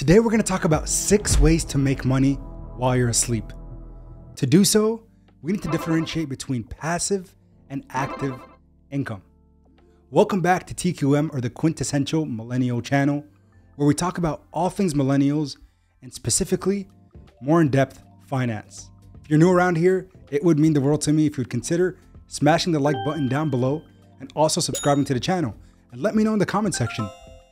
Today we're going to talk about 6 ways to make money while you're asleep. To do so, we need to differentiate between passive and active income. Welcome back to TQM, or the Quintessential Millennial channel, where we talk about all things millennials and specifically more in-depth finance. If you're new around here, it would mean the world to me if you'd consider smashing the like button down below and also subscribing to the channel. And let me know in the comment section,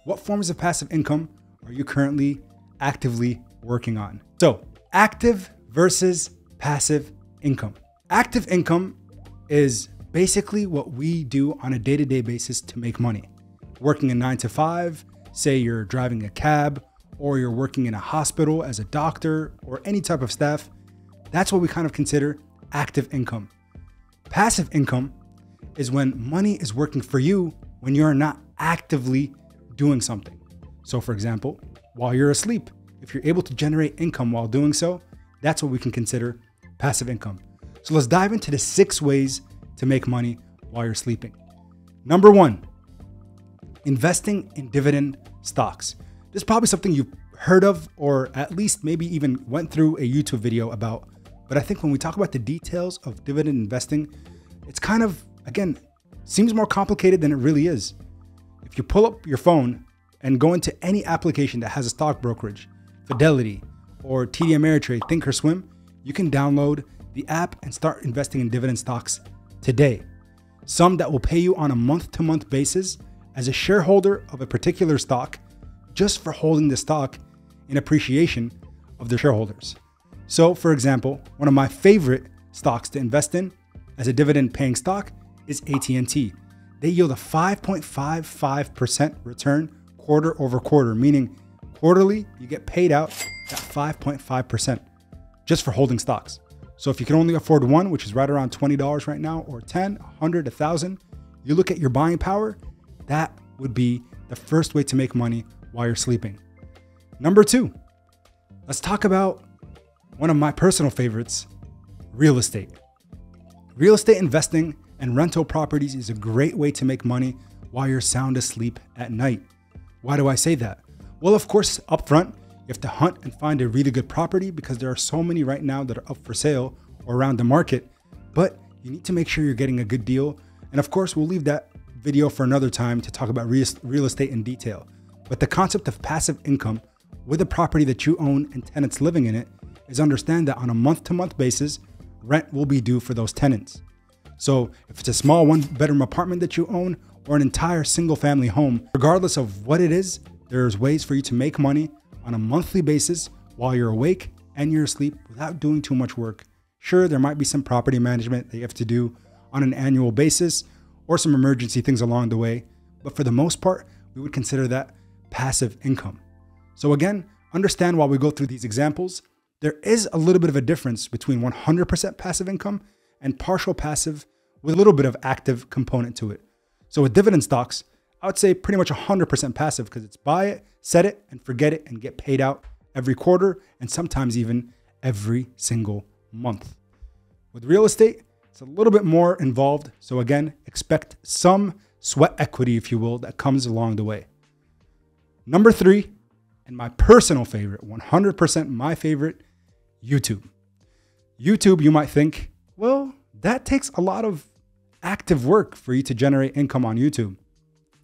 what forms of passive income are you currently actively working on? So, active versus passive income. Active income is basically what we do on a day-to-day basis to make money. Working a 9 to 5, say you're driving a cab, or you're working in a hospital as a doctor or any type of staff, that's what we kind of consider active income. Passive income is when money is working for you when you're not actively doing something. So for example, while you're asleep, if you're able to generate income while doing so, that's what we can consider passive income. So let's dive into the 6 ways to make money while you're sleeping. Number 1, investing in dividend stocks. This is probably something you've heard of, or at least maybe even went through a YouTube video about. But I think when we talk about the details of dividend investing, it's kind of, again, seems more complicated than it really is. If you pull up your phone and go into any application that has a stock brokerage, Fidelity or TD Ameritrade, Thinkorswim, you can download the app and start investing in dividend stocks today. Some that will pay you on a month-to-month basis as a shareholder of a particular stock, just for holding the stock in appreciation of their shareholders. So for example, one of my favorite stocks to invest in as a dividend paying stock is AT&T. They yield a 5.55% return quarter over quarter, meaning quarterly you get paid out at 5.5% just for holding stocks. So if you can only afford one, which is right around $20 right now, or 10, 100, 1,000, you look at your buying power, that would be the first way to make money while you're sleeping. Number 2, let's talk about one of my personal favorites, real estate. Real estate investing and rental properties is a great way to make money while you're sound asleep at night. Why do I say that? Well, of course, up front, you have to hunt and find a really good property because there are so many right now that are up for sale or around the market, but you need to make sure you're getting a good deal. And of course, we'll leave that video for another time to talk about real estate in detail. But the concept of passive income with a property that you own and tenants living in it is understand that on a month-to-month basis, rent will be due for those tenants. So if it's a small 1-bedroom apartment that you own or an entire single-family home, regardless of what it is, there's ways for you to make money on a monthly basis while you're awake and you're asleep without doing too much work. Sure, there might be some property management that you have to do on an annual basis or some emergency things along the way, but for the most part, we would consider that passive income. So again, understand while we go through these examples, there is a little bit of a difference between 100% passive income and partial passive with a little bit of active component to it. So with dividend stocks, I would say pretty much 100% passive because it's buy it, set it, and forget it and get paid out every quarter and sometimes even every single month. With real estate, it's a little bit more involved. So again, expect some sweat equity, if you will, that comes along the way. Number 3, and my personal favorite, 100% my favorite, YouTube. YouTube, you might think, well, that takes a lot of active work for you to generate income on YouTube,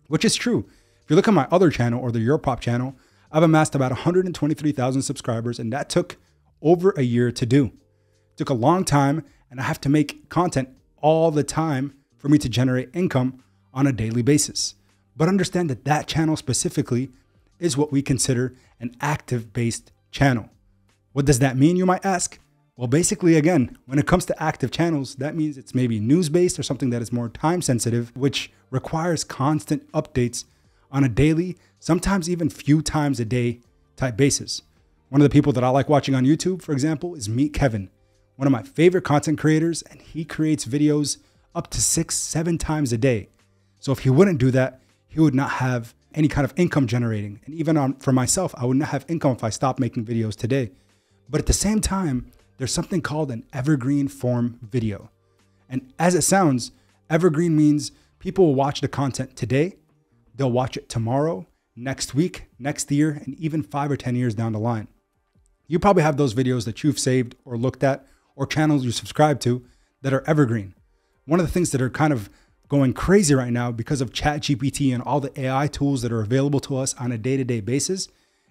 which is true. If you look at my other channel or the Europop channel, I've amassed about 123,000 subscribers, and that took over a year to do. It took a long time, and I have to make content all the time for me to generate income on a daily basis. But understand that that channel specifically is what we consider an active-based channel. What does that mean, you might ask? Well, basically, again, when it comes to active channels, that means it's maybe news-based or something that is more time-sensitive, which requires constant updates on a daily, sometimes even few times a day type basis. One of the people that I like watching on YouTube, for example, is Meet Kevin, one of my favorite content creators, and he creates videos up to 6-7 times a day. So if he wouldn't do that, he would not have any kind of income generating. And even for myself, I would not have income if I stopped making videos today. But at the same time, there's something called an evergreen form video. And as it sounds, evergreen means people will watch the content today, they'll watch it tomorrow, next week, next year, and even 5 or 10 years down the line. You probably have those videos that you've saved or looked at or channels you subscribe to that are evergreen. One of the things that are kind of going crazy right now because of ChatGPT and all the AI tools that are available to us on a day-to-day basis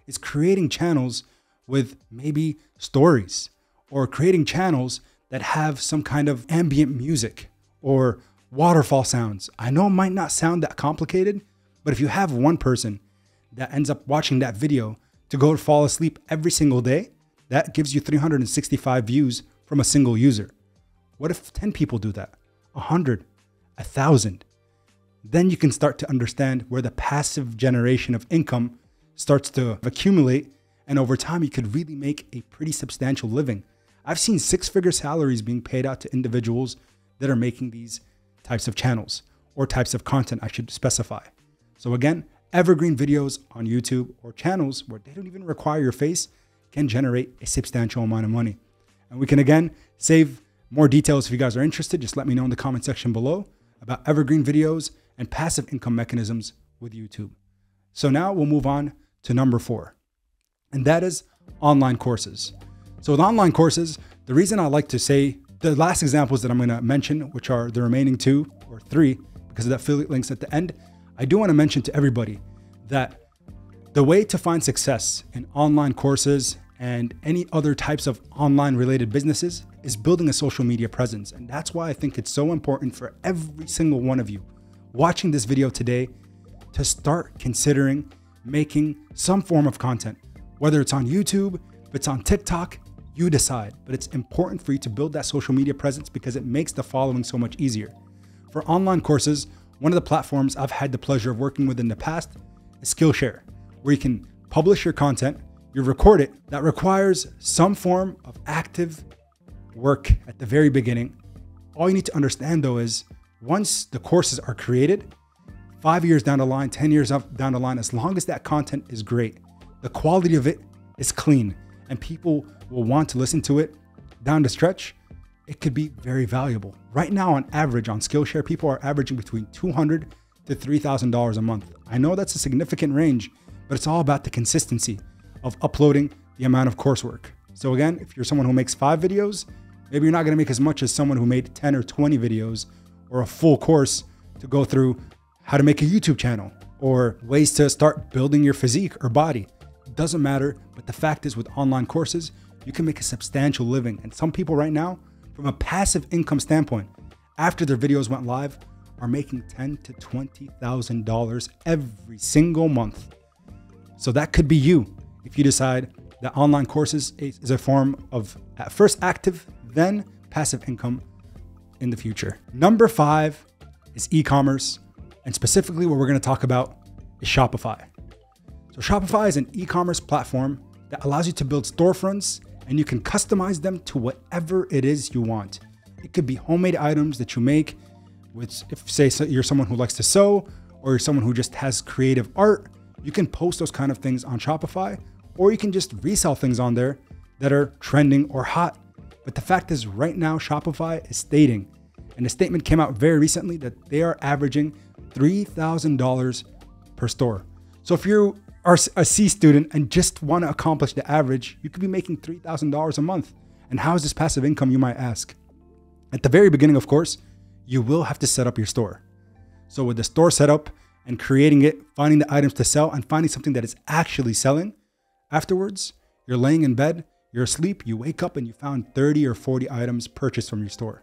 is creating channels with maybe stories or creating channels that have some kind of ambient music or waterfall sounds. I know it might not sound that complicated, but if you have one person that ends up watching that video to go to fall asleep every single day, that gives you 365 views from a single user. What if 10 people do that? 100, 1,000? Then you can start to understand where the passive generation of income starts to accumulate. And over time, you could really make a pretty substantial living. I've seen 6-figure salaries being paid out to individuals that are making these types of channels or types of content, I should specify. So again, evergreen videos on YouTube or channels where they don't even require your face can generate a substantial amount of money. And we can again save more details if you guys are interested. Just let me know in the comment section below about evergreen videos and passive income mechanisms with YouTube. So now we'll move on to number 4, and that is online courses. So with online courses, the reason I like to say the last examples that I'm going to mention, which are the remaining 2 or 3, because of the affiliate links at the end, I do want to mention to everybody that the way to find success in online courses and any other types of online related businesses is building a social media presence. And that's why I think it's so important for every single one of you watching this video today to start considering making some form of content, whether it's on YouTube, if it's on TikTok, you decide. But it's important for you to build that social media presence because it makes the following so much easier. For online courses, one of the platforms I've had the pleasure of working with in the past is Skillshare, where you can publish your content, you record it. That requires some form of active work at the very beginning. All you need to understand though is once the courses are created, 5 years down the line, 10 years down the line, as long as that content is great, the quality of it is clean, and people will want to listen to it down the stretch, it could be very valuable. Right now, on average, on Skillshare, people are averaging between $200 to $3,000 a month. I know that's a significant range, but it's all about the consistency of uploading the amount of coursework. So again, if you're someone who makes 5 videos, maybe you're not gonna make as much as someone who made 10 or 20 videos or a full course to go through how to make a YouTube channel or ways to start building your physique or body. It doesn't matter, but the fact is with online courses, you can make a substantial living. And some people right now, from a passive income standpoint, after their videos went live, are making $10,000 to $20,000 every single month. So that could be you if you decide that online courses is a form of at first active, then passive income in the future. Number 5 is e-commerce, and specifically what we're going to talk about is Shopify. So Shopify is an e-commerce platform that allows you to build storefronts, and you can customize them to whatever it is you want. It could be homemade items that you make with, if say you're someone who likes to sew, or you're someone who just has creative art, you can post those kind of things on Shopify, or you can just resell things on there that are trending or hot. But the fact is right now, Shopify is stating, and the statement came out very recently, that they are averaging $3,000 per store. So if you are a C student and just want to accomplish the average, you could be making $3,000 a month. And how is this passive income, you might ask? At the very beginning, of course, you will have to set up your store. So with the store setup and creating it, finding the items to sell and finding something that is actually selling, afterwards, you're laying in bed, you're asleep, you wake up and you found 30 or 40 items purchased from your store.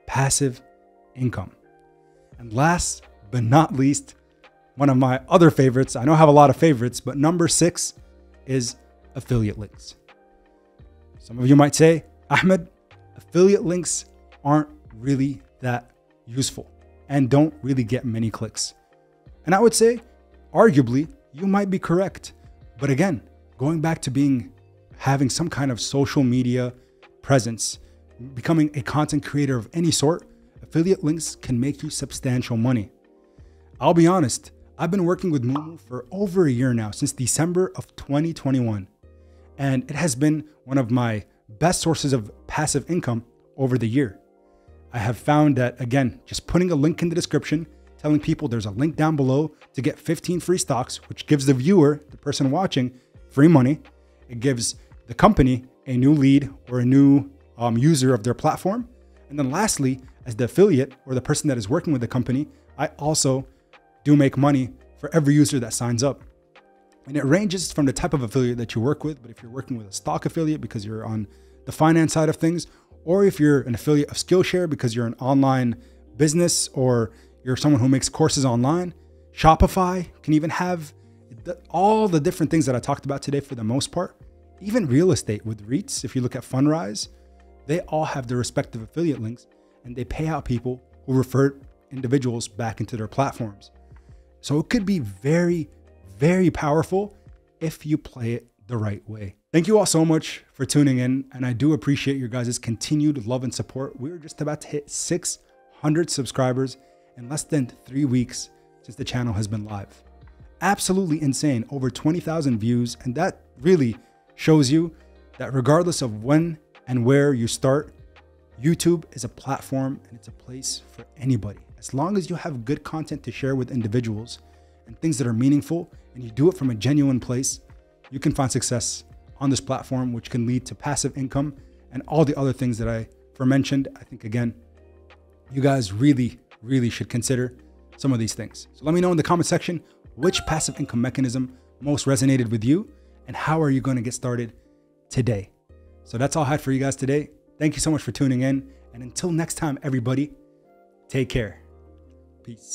Passive income. And last but not least, one of my other favorites, I know I have a lot of favorites, but number 6 is affiliate links. Some of you might say, Ahmed, affiliate links aren't really that useful and don't really get many clicks. And I would say, arguably, you might be correct. But again, going back to having some kind of social media presence, becoming a content creator of any sort, affiliate links can make you substantial money. I'll be honest, I've been working with Moomoo for over a year now, since December of 2021. And it has been one of my best sources of passive income over the year. I have found that, again, just putting a link in the description telling people there's a link down below to get 15 free stocks, which gives the viewer, the person watching, free money. It gives the company a new lead or a new user of their platform. And then lastly, as the affiliate or the person that is working with the company, I also do make money for every user that signs up. And it ranges from the type of affiliate that you work with. But if you're working with a stock affiliate because you're on the finance side of things, or if you're an affiliate of Skillshare because you're an online business or you're someone who makes courses online, Shopify can even have all the different things that I talked about today for the most part. Even real estate with REITs, if you look at Fundrise, they all have their respective affiliate links and they pay out people who refer individuals back into their platforms. So it could be very, very powerful if you play it the right way. Thank you all so much for tuning in. And I do appreciate your guys' continued love and support. We're just about to hit 600 subscribers in less than 3 weeks since the channel has been live. Absolutely insane, over 20,000 views. And that really shows you that regardless of when and where you start, YouTube is a platform and it's a place for anybody. As long as you have good content to share with individuals and things that are meaningful and you do it from a genuine place, you can find success on this platform, which can lead to passive income and all the other things that I aforementioned. I think, again, you guys really should consider some of these things. So let me know in the comment section which passive income mechanism most resonated with you and how are you going to get started today. So that's all I had for you guys today. Thank you so much for tuning in. And until next time, everybody, take care. Peace.